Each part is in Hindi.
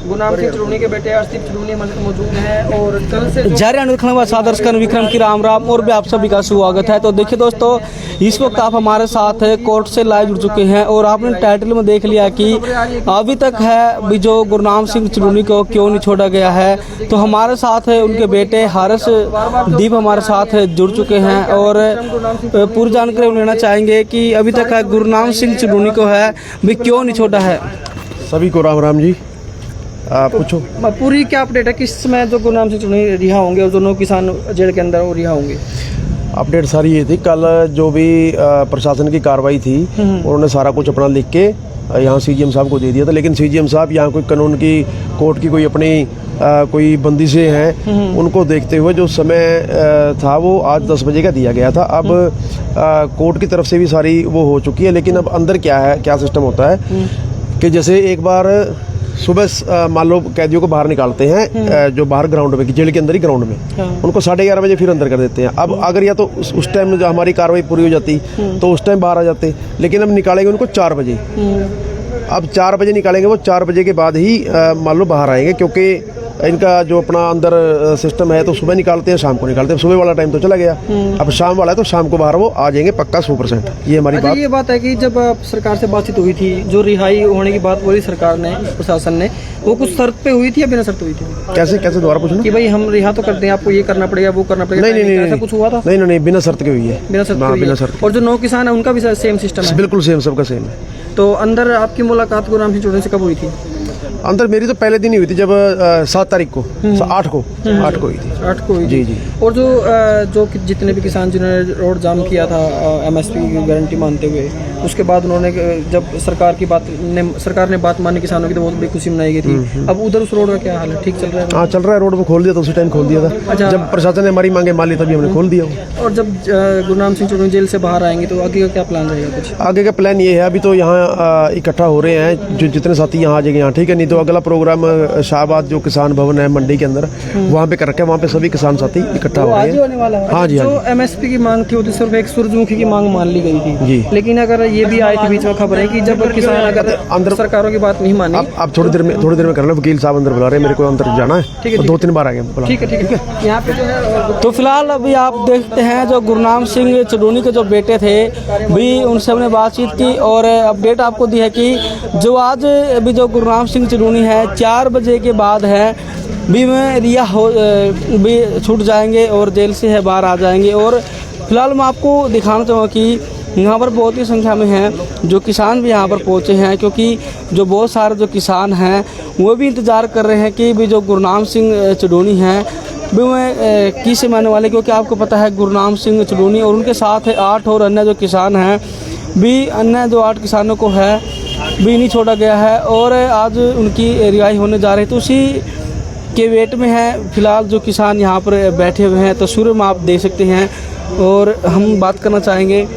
गुरनाम सिंह चलूनी के बेटे अर्शदीप चलूनी मौजूद हैं और कल से विक्रम की राम और भी आप सभी का स्वागत है। तो देखिए दोस्तों, इस वक्त आप हमारे साथ कोर्ट से लाइव जुड़ चुके हैं और आपने टाइटल में देख लिया कि अभी तक है भी जो गुरनाम सिंह चलूनी को क्यों नहीं छोड़ा गया है। तो हमारे साथ उनके बेटे हर्षदीप हमारे साथ जुड़ चुके हैं और पूरी जानकारी लेना चाहेंगे कि अभी तक है गुरनाम सिंह चलूनी को है भी क्यों नहीं छोड़ा है। सभी को राम राम जी। आप पूछो पूरी क्या अपडेट है, किस समय जो गुरनाम सिंह चलूनी रिहा होंगे और दोनों किसान जेल के अंदर वो रिहा होंगे? अपडेट सारी ये थी, कल जो भी प्रशासन की कार्रवाई थी उन्होंने सारा कुछ अपना लिख के यहाँ सीजीएम साहब को दे दिया था, लेकिन सीजीएम साहब यहाँ कोई कानून की कोर्ट की कोई अपनी कोई बंदिशें हैं, उनको देखते हुए जो समय था वो आज 10 बजे का दिया गया था। अब कोर्ट की तरफ से भी सारी वो हो चुकी है, लेकिन अब अंदर क्या है, क्या सिस्टम होता है कि जैसे एक बार सुबह मान लो कैदियों को बाहर निकालते हैं जो बाहर ग्राउंड में, जेल के अंदर ही ग्राउंड में, उनको 11:30 बजे फिर अंदर कर देते हैं। अब अगर या तो उस टाइम जो हमारी कार्रवाई पूरी हो जाती तो उस टाइम बाहर आ जाते, लेकिन अब निकालेंगे उनको 4 बजे। अब 4 बजे निकालेंगे, वो 4 बजे के बाद ही मान लो बाहर आएंगे, क्योंकि इनका जो अपना अंदर सिस्टम है तो सुबह निकालते हैं, शाम को निकालते हैं। सुबह वाला टाइम तो चला गया, अब शाम वाला है तो शाम को बाहर वो आ जाएंगे पक्का 100%। ये हमारी बात। ये बात है कि जब सरकार से बातचीत हुई थी, जो रिहाई होने की बात बोली सरकार ने, प्रशासन ने, वो कुछ शर्त पे हुई थी या बिना शर्त हुई थी? कैसे दोबारा पूछना कि भाई हम रिहा तो करते हैं, आपको ये करना पड़ेगा, वो करना पड़ेगा? नहीं, ऐसा कुछ हुआ था? नहीं, बिना शर्त के हुई है। बिना शर्त। और जो 9 किसान है उनका भी सेम सिस्टम है? बिल्कुल सेम, सबका सेम है। तो अंदर आपकी मुलाकात गुरनाम सिंह चलूनी से कब हुई थी? अंदर मेरी तो पहले दिन ही हुई थी, जब 7 तारीख को 8 को हुई थी। 8 को हुई थी। जी। और जो जितने भी किसान जिन्होंने रोड जाम किया था एमएसपी की गारंटी मानते हुए, उसके बाद उन्होंने जब सरकार ने बात मानी किसानों की तो बहुत बड़ी खुशी मनाई गई थी। अब उधर उस रोड का क्या हाल है, ठीक चल रहा है? हाँ, चल रहा है। रोड को खोल दिया था, उसी टाइम खोल दिया था। अच्छा। जब प्रशासन ने हमारी मांगे मान ली तभी हमने खोल दिया। और जब गुरनाम सिंह चलूनी जेल से बाहर आएंगे तो आगे का क्या प्लान रहेगा? कुछ आगे का प्लान ये है, अभी तो यहाँ इकट्ठा हो रहे हैं जो जितने साथी यहाँ आ जाएंगे यहाँ, ठीक है। नहीं तो अगला प्रोग्राम शाहबाद जो किसान भवन है मंडी के अंदर, वहाँ पे कर रखे हैं, वहाँ पे सभी किसान साथी इकट्ठा हो रहे हैं। हाँ जी। जो एमएसपी की मांग थी वो सिर्फ एक सूरजमुखी की मांग मान ली गई थी जी, लेकिन अगर ये भी आई थी बीच में खबर है कि जब किसान अगर अंदर सरकारों की बात नहीं मानी। आप थोड़ी देर में कर लो, वकील साहब अंदर बुला रहे हैं, मेरे को अंदर जाना है। ठीक है, 2-3 बार आ गए। ठीक है। यहाँ पे जो है तो फिलहाल अभी आप देखते हैं जो गुरनाम सिंह चलूनी के जो बेटे थे भी उनसे हमने बातचीत की और अपडेट आपको दी है कि जो आज अभी जो गुरनाम सिंह चलूनी है 4 बजे के बाद है भी में रिहा हो भी छूट जाएंगे और जेल से है बाहर आ जाएंगे। और फिलहाल मैं आपको दिखाना चाहूँगा कि यहाँ पर बहुत ही संख्या में हैं जो किसान भी यहाँ पर पहुँचे हैं, क्योंकि जो बहुत सारे जो किसान हैं वो भी इंतज़ार कर रहे हैं कि भी जो गुरनाम सिंह चलूनी हैं भी वह किसे मानने वाले, क्योंकि आपको पता है गुरनाम सिंह चलूनी और उनके साथ 8 और अन्य जो किसान हैं भी, अन्य जो 8 किसानों को है भी नहीं छोड़ा गया है और आज उनकी रिहाई होने जा रही है। तो उसी के वेट में है फिलहाल जो किसान यहाँ पर बैठे हुए हैं, तस्वीरों में आप देख सकते हैं। और हम बात करना चाहेंगे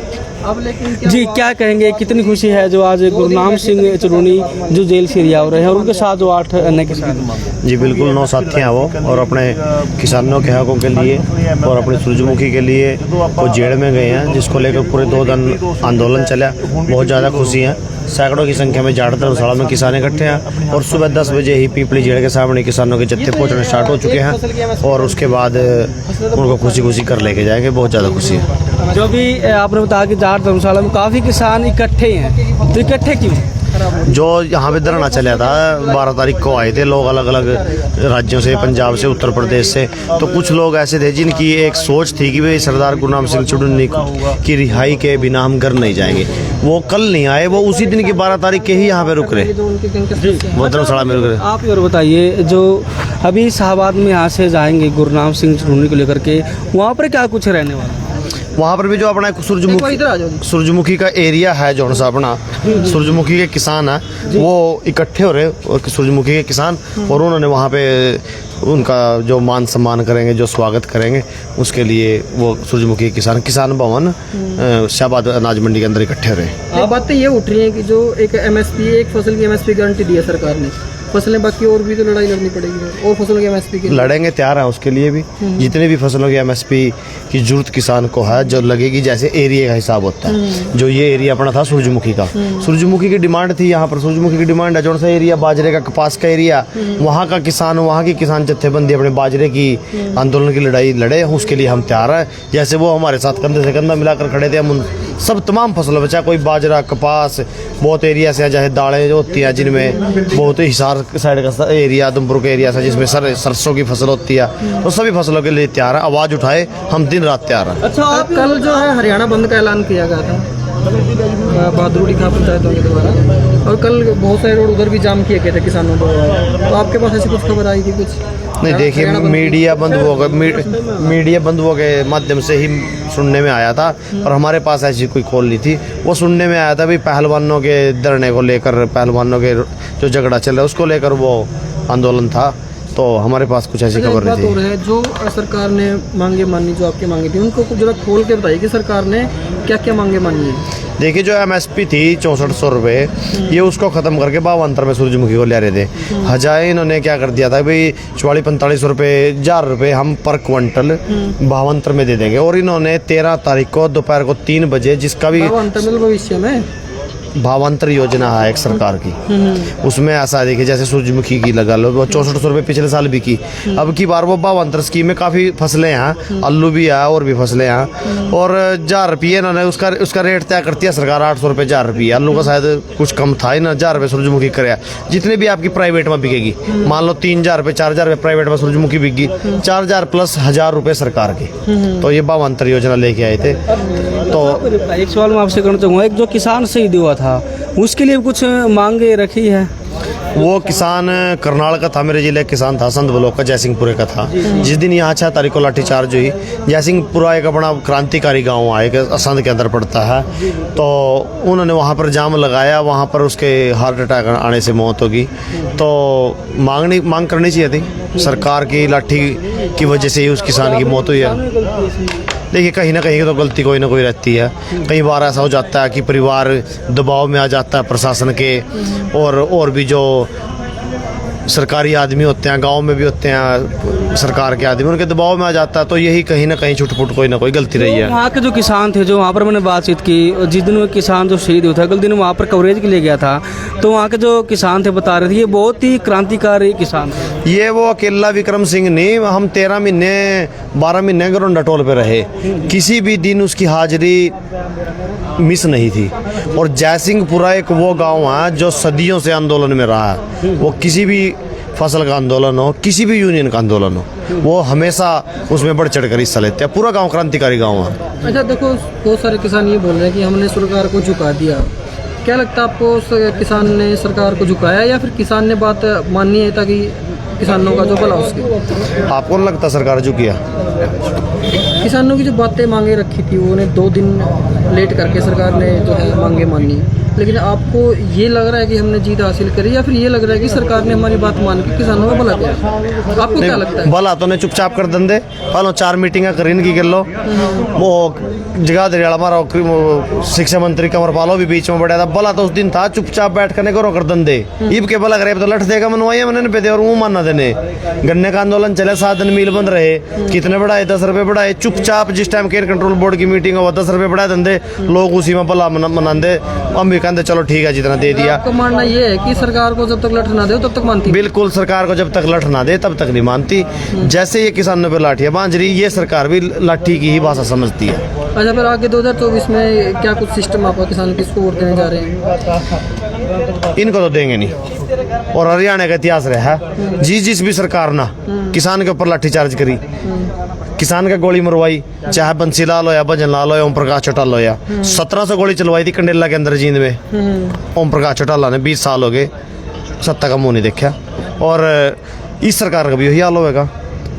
जी, क्या कहेंगे, कितनी खुशी है जो आज गुरनाम सिंह चलूनी जो जेल से रिहा हो रहे हैं और उनके साथ जो 8 अन्य किसान? जी बिल्कुल, 9 साथी हैं वो, और अपने किसानों के हकों के लिए और अपने सूरजमुखी के लिए वो जेल में गए हैं, जिसको लेकर पूरे 2 दिन आंदोलन चला। बहुत ज़्यादा खुशी है, सैकड़ों की संख्या में ज़्यादातर धर्मशाला में किसान इकट्ठे हैं और सुबह 10 बजे ही पीपली जेल के सामने किसानों के जत्थे पहुँचने स्टार्ट हो चुके हैं और उसके बाद उनको खुशी कर लेके जाएंगे। बहुत ज़्यादा खुशी है। जो भी आपने बताया कि जाट धर्मशाला में काफ़ी किसान इकट्ठे हैं, तो इकट्ठे क्यों? जो यहाँ पे धरना चला था 12 तारीख को आए थे लोग अलग अलग राज्यों से, पंजाब से, उत्तर प्रदेश से। तो कुछ लोग ऐसे थे जिनकी एक सोच थी कि भाई सरदार गुरनाम सिंह चलूनी की रिहाई के बिना हम घर नहीं जाएंगे। वो कल नहीं आए, वो उसी दिन की 12 तारीख के ही यहाँ पे रुक रहे, वो धर्मशाला में रुक रहे। आप और बताइए, जो अभी शाहबाद में यहाँ से जाएंगे गुरनाम सिंह चलूनी को लेकर के, वहाँ पर क्या कुछ रहने वाला? वहाँ पर भी जो अपना सूरजमुखी का एरिया है, जो सा अपना सूरजमुखी के किसान है वो इकट्ठे हो रहे, सूरजमुखी के किसान, और उन्होंने वहाँ पे उनका जो मान सम्मान करेंगे, जो स्वागत करेंगे, उसके लिए वो सूरजमुखी के किसान भवन शाहबाद अनाज मंडी के अंदर इकट्ठे हो रहे। बातें ये उठ रही हैं कि जो एक एमएसपी, एक फसल की एमएसपी गारंटी दी है सरकार ने, फसलें बाकी और भी तो लड़ाई लड़नी पड़ेगी, और फसलों की एमएसपी के लिए। लड़ेंगे, तैयार हैं उसके लिए भी। जितने भी फसलों की एमएसपी की जरूरत किसान को है, जो लगेगी, जैसे एरिया का हिसाब होता है। जो ये एरिया अपना था सूरजमुखी का, सूरजमुखी की डिमांड थी यहाँ पर, सूरजमुखी की डिमांड है। जो सा एरिया बाजरे का, कपास का एरिया, वहाँ का किसान, वहाँ की किसान जत्थेबंदी अपने बाजरे की आंदोलन की लड़ाई लड़े, उसके लिए हम तैयार हैं। जैसे वो हमारे साथ कंधे से कंधा मिलाकर खड़े थे, हम उन सब तमाम फसलों में, चाहे कोई बाजरा, कपास, बहुत एरिया से, चाहे दालें जो होती हैं जिनमें बहुत ही हिसार साइड का एरिया, उधमपुर का एरिया से जिसमें सरसों की फसल होती है, तो सभी फसलों के लिए तैयार है। आवाज़ उठाए, हम दिन रात तैयार हैं। अच्छा, आप कल जो है हरियाणा बंद का ऐलान किया गया था बहादुरगढ़ खां पंचायतों के द्वारा, और कल बहुत सारे रोड उधर भी जाम किए गए थे किसानों द्वारा, तो आपके पास ऐसी कुछ खबर आई थी? कुछ नहीं, देखिए, मीडिया बंद हो गए, मीडिया बंद हो गए माध्यम से ही सुनने में आया था, और हमारे पास ऐसी कोई कॉल नहीं थी। वो सुनने में आया था भी पहलवानों के धरने को लेकर, पहलवानों के जो झगड़ा चल रहा है उसको लेकर वो आंदोलन था, तो हमारे पास कुछ ऐसी खबर नहीं थी। जो सरकार ने मांगे मानी, जो आपकी मांगी थी, उनको कुछ जरा खोल के बताइए कि सरकार ने क्या क्या मांगे मानी है। देखिए, जो एमएसपी थी 6400 रुपये, ये उसको ख़त्म करके 52 में सूरजमुखी को ले रहे थे। हजाए इन्होंने क्या कर दिया था भाई, 44-45 रुपये, 1000 रुपये हम पर क्विंटल 52 में दे देंगे। और इन्होंने 13 तारीख को दोपहर को 3 बजे, जिसका भी भविष्य में भावांतर योजना है एक सरकार की, उसमें ऐसा है, देखिए, जैसे सूरजमुखी की लगा लो, वो 6400 रुपये पिछले साल भी की, अब की बार वो भावांतर स्कीम में काफ़ी फसलें हैं, आलू भी है और भी फसलें हैं, और 1000 रुपये इन्होंने उसका रेट तय करती है सरकार, 800 रुपये 1000 रुपये। आलू का शायद कुछ कम था, इन्होंने 1000 रुपये सूरजमुखी कराया। जितने भी आपकी प्राइवेट में बिकेगी, मान लो 3000 रुपये 4000 रुपये प्राइवेट में सूरजमुखी बिकी, 4000 प्लस 1000 रुपये सरकार की, तो ये भावांतर योजना लेके आए थे। तो एक सवाल मैं आपसे करना चाहूँगा, एक जो किसान शहीद हुआ था उसके लिए कुछ मांगे रखी है? वो किसान करनाल का था, मेरे जिले किसान था, संत ब्लॉक का, जयसिंहपुरे का था। जिस दिन यहाँ 6 तारीख को लाठीचार्ज हुई, जयसिंहपुरा एक अपना क्रांतिकारी गांव है, एक असंध के अंदर पड़ता है, तो उन्होंने वहाँ पर जाम लगाया, वहाँ पर उसके हार्ट अटैक आने से मौत होगी। तो मांग करनी चाहिए थी सरकार की, लाठी की वजह से ही उस किसान की मौत हुई है। देखिए, कहीं ना कहीं तो गलती कोई ना कोई रहती है। कई बार ऐसा हो जाता है कि परिवार दबाव में आ जाता है प्रशासन के, और भी जो सरकारी आदमी होते हैं, गांव में भी होते हैं सरकार के आदमी, उनके दबाव में आ जाता है, तो यही कहीं ना कहीं छुटपुट कोई ना कोई गलती रही है। वहाँ के जो किसान थे, जो वहाँ पर मैंने बातचीत की, जिस दिन वो किसान जो शहीद हुआ था, अगले दिन वहाँ पर कवरेज के लिए गया था, तो वहाँ के जो किसान थे बता रहे थे ये बहुत ही क्रांतिकारी किसान थे। ये वो अकेला विक्रम सिंह नहीं, हम 13 महीने 12 महीने गरोंडा टोल पे रहे, किसी भी दिन उसकी हाजिरी मिस नहीं थी। और जयसिंहपुरा एक वो गांव है जो सदियों से आंदोलन में रहा है, वो किसी भी फसल का आंदोलन हो, किसी भी यूनियन का आंदोलन हो, वो हमेशा उसमें बढ़ चढ़ कर हिस्सा लेते हैं। पूरा गांव क्रांतिकारी गांव है। अच्छा, देखो, बहुत सारे किसान ये बोल रहे हैं कि हमने सरकार को झुका दिया, क्या लगता है आपको, किसान ने सरकार को झुकाया या फिर किसान ने बात माननी है ताकि किसानों का जो भला उसके? आपको नहीं लगता सरकार झुकिया? किसानों की जो बातें मांगे रखी थी, उन्हें 2 दिन लेट करके सरकार ने जो है मांगे मानी, लेकिन आपको ये लग रहा है कि हमने जीत हासिल करी, या फिर ये लग रहा है कि सरकार ने हमारी बात मान के किसानों का भला किया? आपको क्या लगता है? भला तो ने चुपचाप कर दंदे, पहले 4 मीटिंग करी इनकी कर लो। वो जगह दरियाला हमारा शिक्षा मंत्री कंवर पालो भी बीच में बढ़ा था, भला तो उस दिन था, चुपचाप बैठ कर करो कर दंदे। ईब के भला करे तो लठ देगा मनवाइए मैंने पे दे, और वो मानना देने। गन्ने का आंदोलन चले, 7 दिन मिल बंद रहे, कितने बढ़ाए? 10 रुपये बढ़ाए। चुपचाप जिस टाइम केयर कंट्रोल बोर्ड की मीटिंग हो 10 रुपये बढ़ाए दंदे, लोग उसी में भला मनाते। हम भी कहते चलो ठीक है, जितना दे दिया। आपका मानना ये है कि सरकार को जब तक लठ ना दे तब तक मानती? बिल्कुल, सरकार को जब तक लठ ना दे तब तक नहीं मानती। जैसे ये किसानों पे लाठियां बांध रही, ये सरकार भी लाठी की ही भाषा समझती है। अच्छा, फिर आगे 2024 में क्या कुछ सिस्टम आपका किसान किसको वोट देने जा रहे हैं? इनको तो देंगे नहीं। और हरियाणा का इतिहास रहा है, जिस भी सरकार ना किसान के ऊपर लाठीचार्ज करी, किसान का गोली मरवाई, चाहे बंसीलाल हो या भजन लाल हो या ओम प्रकाश चौटाला हो या 1700 गोली चलवाई थी कंडेला के अंदर जींद में। ओम प्रकाश चौटाला ने 20 साल हो गए सत्ता का मुंह नहीं देखा, और इस सरकार का भी यही हाल होगा,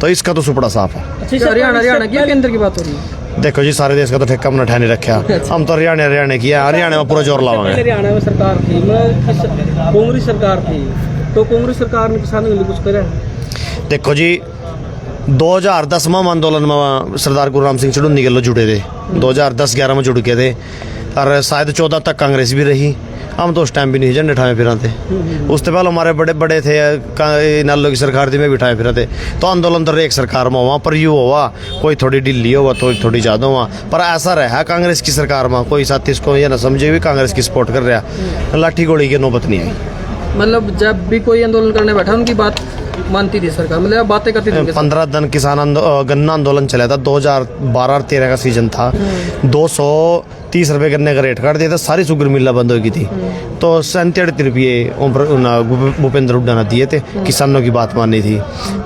तो इसका तो सुपड़ा साफ है। हरियाणा की केंद्र की बात हो रही है? देखो जी, सारे देश का तो ठेका हमने ठहने रखा, हम तो हरियाणा की है, हरियाणा में पूरा जोर लावांगे। हरियाणा में सरकार थी, कांग्रेस सरकार थी, तो कांग्रेस सरकार ने किसानों के लिए कुछ करा? देखो जी, 2010 में आंदोलन में सरदार गुरुराम सिंह चढ़ूनी के लोग जुड़े थे, 2010-11 में जुड़ के थे, और शायद 14 तक कांग्रेस भी रही, हम तो उस टाइम भी नहीं झंडे ठाए फिरा थे। उससे पहले हमारे बड़े बड़े थे नालों की सरकार थी, में भी ठाए फिरा थे। तो आंदोलन तो एक सरकार में हुआ, पर यू हुआ कोई थोड़ी ढिल्ली हुआ, थोड़ी ज़्यादा हुआ, पर ऐसा रहा कांग्रेस की सरकार में कोई साथी इसको ये ना समझे भी कांग्रेस की सपोर्ट कर रहा, लाठी गोली की नौबत नहीं आई। मतलब जब भी कोई आंदोलन करने बैठा उनकी बात मानती थी सरकार, मतलब बातें करती थी। 15 दिन गन्ना आंदोलन चला था, 2012-13 का सीजन था। 230 रुपये गन्ने का रेट काट दिया था, सारी शुगर मिल्ला बंद हो गई थी। तो 37-38 रुपये भूपेंद्र हुड्डा ने दिए थे, किसानों की बात मानी थी।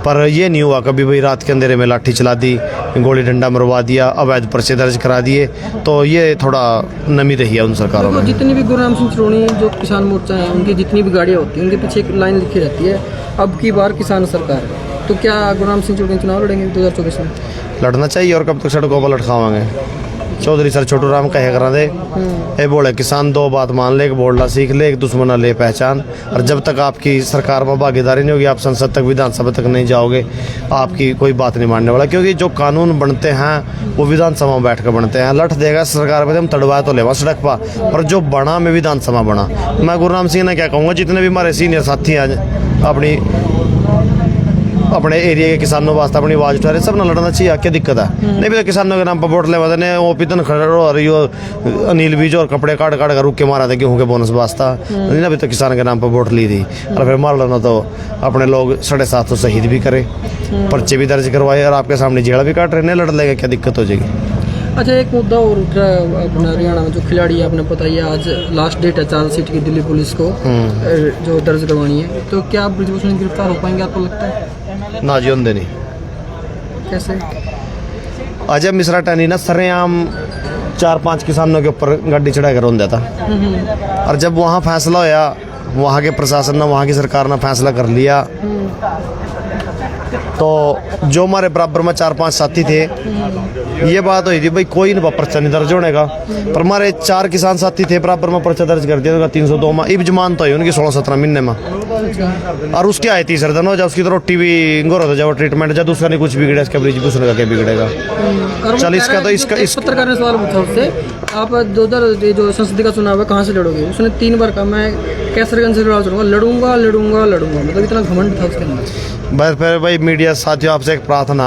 पर ये नहीं हुआ कभी भाई रात के अंधेरे में लाठी चला दी, गोली डंडा मरवा दिया, अवैध पर्चे दर्ज करा दिए। तो ये थोड़ा नमी रही है उन सरकारों में। जितनी भी गुरुराम सिंह चरोनी जो किसान मोर्चा है, उनकी जितनी भी गाड़ियाँ होती हैं उनके पीछे एक लाइन लिखी रहती है, अब की बार किसान सरकार। तो क्या गुरुराम सिंह चरोनी चुनाव लड़ेंगे 2024 में? लड़ना चाहिए, और कब तक सड़कों पर लटकावांगे। चौधरी सर छोटू राम कहे करा दे, ये बोले किसान दो बात मान ले, एक बोलना सीख ले, एक दुश्मन ले पहचान। और जब तक आपकी सरकार में भागीदारी नहीं होगी, आप संसद तक विधानसभा तक नहीं जाओगे, आपकी कोई बात नहीं मानने वाला। क्योंकि जो कानून बनते हैं वो विधानसभा में बैठ कर बनते हैं। लठ देगा सरकार में, हम तड़वा तो लेवा सड़क पर, पर जो बना में विधानसभा बना। मैं गुरुराम सिंह ने क्या कहूँगा, जितने भी हमारे सीनियर साथी हैं अपने एरिया के किसानों वास्ते अपनी आवाज उठा रहे, सब ना लड़ना चाहिए। क्या दिक्कत है? नहीं भी तो किसानों के नाम पर वोट ले वादे वो पितन खड़े और यो अनिल बीज और कपड़े काट कर रुक के मारा था गेहूं के बोनस वास्ता, नहीं ना भी तो किसान के नाम पर वोट ली थी। और फिर मार लेना तो अपने लोग 750 शहीद भी करे, पर्चे भी दर्ज करवाए, और आपके सामने जेल भी काट रहे, नहीं लड़ लेगा, क्या दिक्कत हो जाएगी? अच्छा, एक मुद्दा और उठ रहा है अपना हरियाणा में, जो खिलाड़ी आपने पता ही है, आज लास्ट डेट है चार्जशीट की दिल्ली पुलिस को जो दर्ज करवानी है। तो क्या आप ब्रिजभूषण गिरफ्तार हो पाएंगे, आपको लगता है? ना जी होंगे नहीं। कैसे? अजय मिश्रा टैनी ना सरेआम 4-5 किसानों के ऊपर गाड़ी चढ़ा कर रोन देता, और जब वहाँ फैसला होया, वहाँ के प्रशासन ने, वहाँ की सरकार ने फैसला कर लिया, तो जो हमारे बराबर में 4-5 साथी थे, ये बात हुई थी भाई कोई ना पर्चा नहीं दर्ज होने का, पर हमारे 4 किसान साथी थे, बराबर में पर्चा दर्ज कर दिया 302 में। इब जमान तो हुई उनकी 16-17 महीने में, और उसके आए 30 दिन हो जाए, उसकी तो रोटी भी गोर हो जाए, ट्रीटमेंट जब दूसरा नहीं कुछ बिगड़ा, इसका ब्रिजभूषण का क्या बिगड़ेगा? चल इसका तो इसका पत्रकार ने सवाल पूछा उससे, आप 2000 जो संसदीय का चुनाव है कहाँ से लड़ोगे? उसने 3 बार कहा मैं कैसरगंज से लड़ूंगा, मतलब इतना घमंड था उसके अंदर। बस फिर भाई मीडिया साथियों आपसे एक प्रार्थना,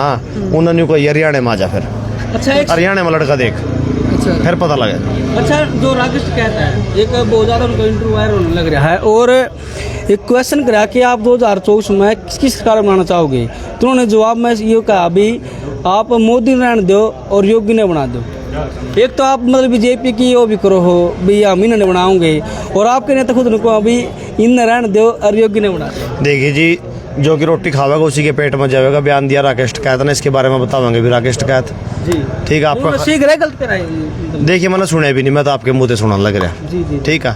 उन्होंने कोई हरियाणा में आ जा, फिर अच्छा हरियाणा में लड़का देख, अच्छा फिर पता लगे। अच्छा, जो राकेश कहता है, एक बहुत ज़्यादा उनका इंटरव्यू वायरल होने लग रहा है, और एक क्वेश्चन करा कि आप 2024 में किसकी सरकार बनाना चाहोगे? तो उन्होंने जवाब में ये कहा, अभी आप मोदी ने रहने दो और योगी ने बना दो। एक तो आप मतलब बीजेपी की वो भी करो हो भी हम इन्होंने बनाओगे, और आपके नेता खुद को अभी इन रहने दो और योगी ने बना दो। देखिए जी, जो कि रोटी खावेगा उसी के पेट में जाएगा, बयान दिया राकेश टिकैत ने, इसके बारे में बतावांगे भी राकेश टिकैत जी। ठीक है, आपका सीख रहे गलत कराए। देखिए मैंने सुने भी नहीं, मैं तो आपके मुंह से सुनने लग रहा जी जी। ठीक है,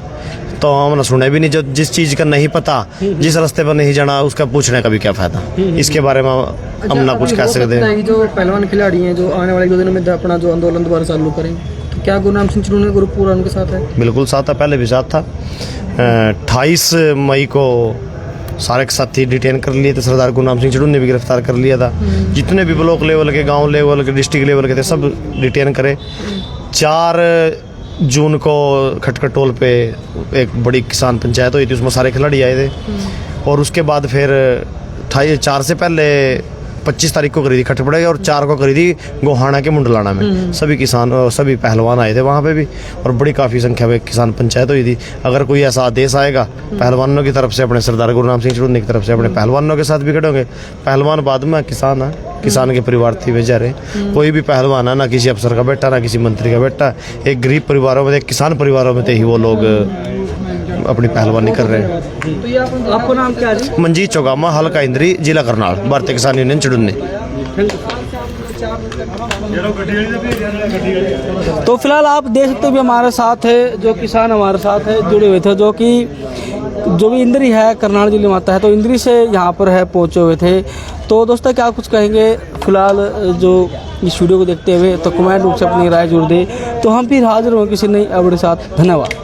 तो हमने सुने भी नहीं। जो जिस चीज़ का नहीं पता, जिस रास्ते पर नहीं जाना, उसका पूछने का भी क्या फायदा? इसके बारे में हम ना कुछ कह सकते हैं। जो पहलवान खिलाड़ी हैं जो आने वाले 2 दिनों में अपना जो आंदोलन दोबारा चालू करें, तो क्या गुरुराम सिंह चरोनी ग्रुप पूरा उनके साथ है? बिल्कुल साथ था, पहले भी साथ था। 28 मई को सारे साथी डिटेन कर लिए थे, सरदार गुरुराम सिंह चरोनी ने भी गिरफ्तार कर लिया था। जितने भी ब्लॉक लेवल के, गांव लेवल के, डिस्ट्रिक्ट लेवल के थे, सब डिटेन करे। 4 जून को खटखट टोल पे एक बड़ी किसान पंचायत हुई थी, उसमें सारे खिलाड़ी आए थे। और उसके बाद फिर 4 से पहले 25 तारीख को करी थी खटपड़े, और 4 को करी थी गोहाना के मुंडलाना में। सभी किसान, सभी पहलवान आए थे वहाँ पे भी, और बड़ी काफ़ी संख्या में किसान पंचायत हुई थी। अगर कोई ऐसा आदेश आएगा पहलवानों की तरफ से, अपने सरदार गुरुराम सिंह चरोनी की तरफ से, अपने पहलवानों के साथ भी खड़े होंगे। पहलवान बाद में, किसान है, किसान के परिवार थी बेचारे। कोई भी पहलवान है ना किसी अफसर का बेटा, ना किसी मंत्री का बेटा, एक गरीब परिवारों में, एक किसान परिवारों में थे ही वो लोग अपनी पहलवानी कर रहे हैं। तो ये आपको नाम क्या है? मंजीत चौगामा, हल्का इंद्री, जिला करनाल, भारतीय किसान यूनियन चुड़ुन्नी। तो फिलहाल आप देख सकते हो भी हमारे साथ है जो किसान हमारे साथ है जुड़े हुए थे, जो कि जो भी इंद्री है करनाल जिले में आता है, तो इंद्री से यहाँ पर है पहुँचे हुए थे। तो दोस्तों क्या कुछ कहेंगे फिलहाल जो इस वीडियो को देखते हुए, तो कमेंट रूप से अपनी राय जरूर दे। तो हम फिर हाजिर हों किसी नई अपडेट के साथ। धन्यवाद।